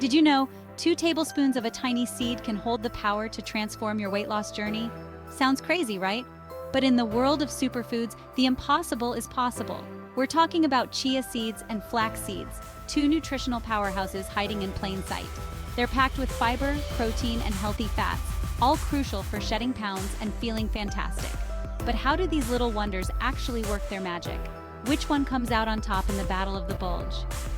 Did you know 2 tablespoons of a tiny seed can hold the power to transform your weight loss journey? Sounds crazy, right? But in the world of superfoods, the impossible is possible. We're talking about chia seeds and flax seeds, 2 nutritional powerhouses hiding in plain sight. They're packed with fiber, protein, and healthy fats, all crucial for shedding pounds and feeling fantastic. But how do these little wonders actually work their magic? Which one comes out on top in the battle of the bulge?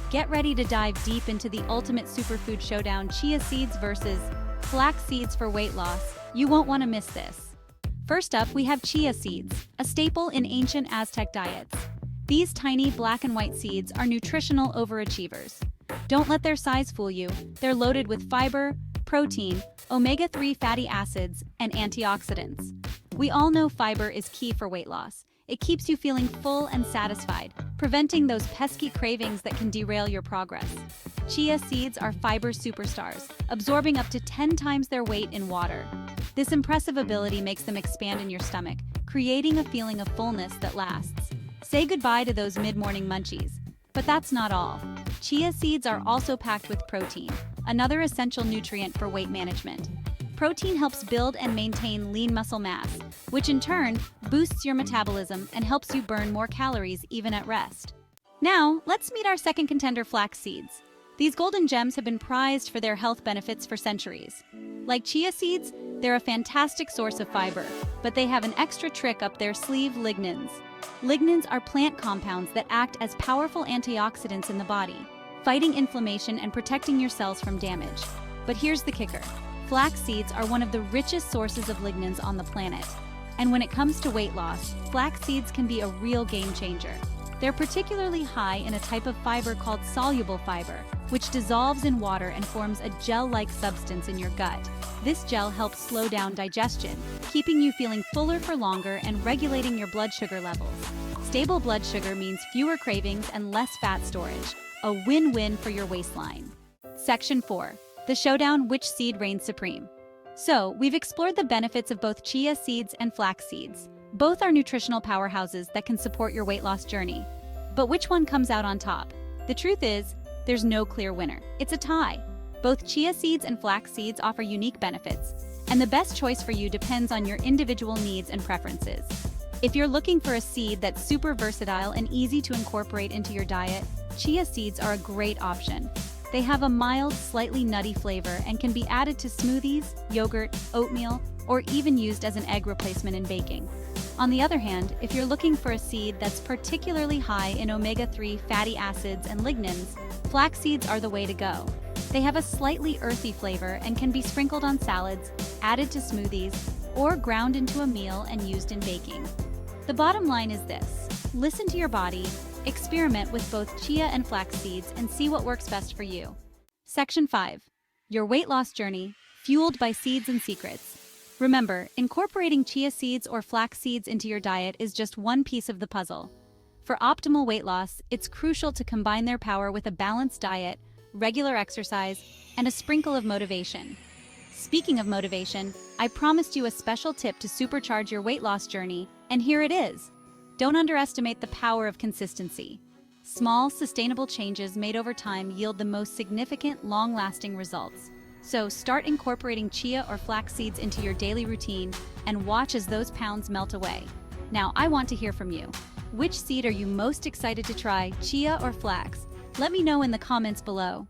Get ready to dive deep into the ultimate superfood showdown: chia seeds versus flax seeds for weight loss. You won't want to miss this. First up, we have chia seeds, a staple in ancient Aztec diets. These tiny black and white seeds are nutritional overachievers. Don't let their size fool you. They're loaded with fiber, protein, omega-3 fatty acids, and antioxidants. We all know fiber is key for weight loss. It keeps you feeling full and satisfied, preventing those pesky cravings that can derail your progress. Chia seeds are fiber superstars, absorbing up to 10 times their weight in water. This impressive ability makes them expand in your stomach, creating a feeling of fullness that lasts. Say goodbye to those mid-morning munchies. But that's not all. Chia seeds are also packed with protein, another essential nutrient for weight management. Protein helps build and maintain lean muscle mass, which in turn boosts your metabolism and helps you burn more calories even at rest. Now, let's meet our second contender, flax seeds. These golden gems have been prized for their health benefits for centuries. Like chia seeds, they're a fantastic source of fiber, but they have an extra trick up their sleeve: lignans. Lignans are plant compounds that act as powerful antioxidants in the body, fighting inflammation and protecting your cells from damage. But here's the kicker. Flax seeds are one of the richest sources of lignans on the planet. And when it comes to weight loss, flax seeds can be a real game changer. They're particularly high in a type of fiber called soluble fiber, which dissolves in water and forms a gel-like substance in your gut. This gel helps slow down digestion, keeping you feeling fuller for longer and regulating your blood sugar levels. Stable blood sugar means fewer cravings and less fat storage, a win-win for your waistline. Section 4. The showdown: which seed reigns supreme? So, we've explored the benefits of both chia seeds and flax seeds. Both are nutritional powerhouses that can support your weight loss journey. But which one comes out on top? The truth is, there's no clear winner. It's a tie. Both chia seeds and flax seeds offer unique benefits, and the best choice for you depends on your individual needs and preferences. If you're looking for a seed that's super versatile and easy to incorporate into your diet, chia seeds are a great option. They have a mild, slightly nutty flavor and can be added to smoothies, yogurt, oatmeal, or even used as an egg replacement in baking. On the other hand, if you're looking for a seed that's particularly high in omega-3 fatty acids and lignans, flax seeds are the way to go. They have a slightly earthy flavor and can be sprinkled on salads, added to smoothies, or ground into a meal and used in baking. The bottom line is this: listen to your body, experiment with both chia and flax seeds, and see what works best for you. Section 5. Your weight loss journey, fueled by seeds and secrets. Remember, incorporating chia seeds or flax seeds into your diet is just one piece of the puzzle. For optimal weight loss, it's crucial to combine their power with a balanced diet, regular exercise, and a sprinkle of motivation. Speaking of motivation, I promised you a special tip to supercharge your weight loss journey, and here it is. Don't underestimate the power of consistency. Small, sustainable changes made over time yield the most significant, long-lasting results. So start incorporating chia or flax seeds into your daily routine and watch as those pounds melt away. Now, I want to hear from you. Which seed are you most excited to try, chia or flax? Let me know in the comments below.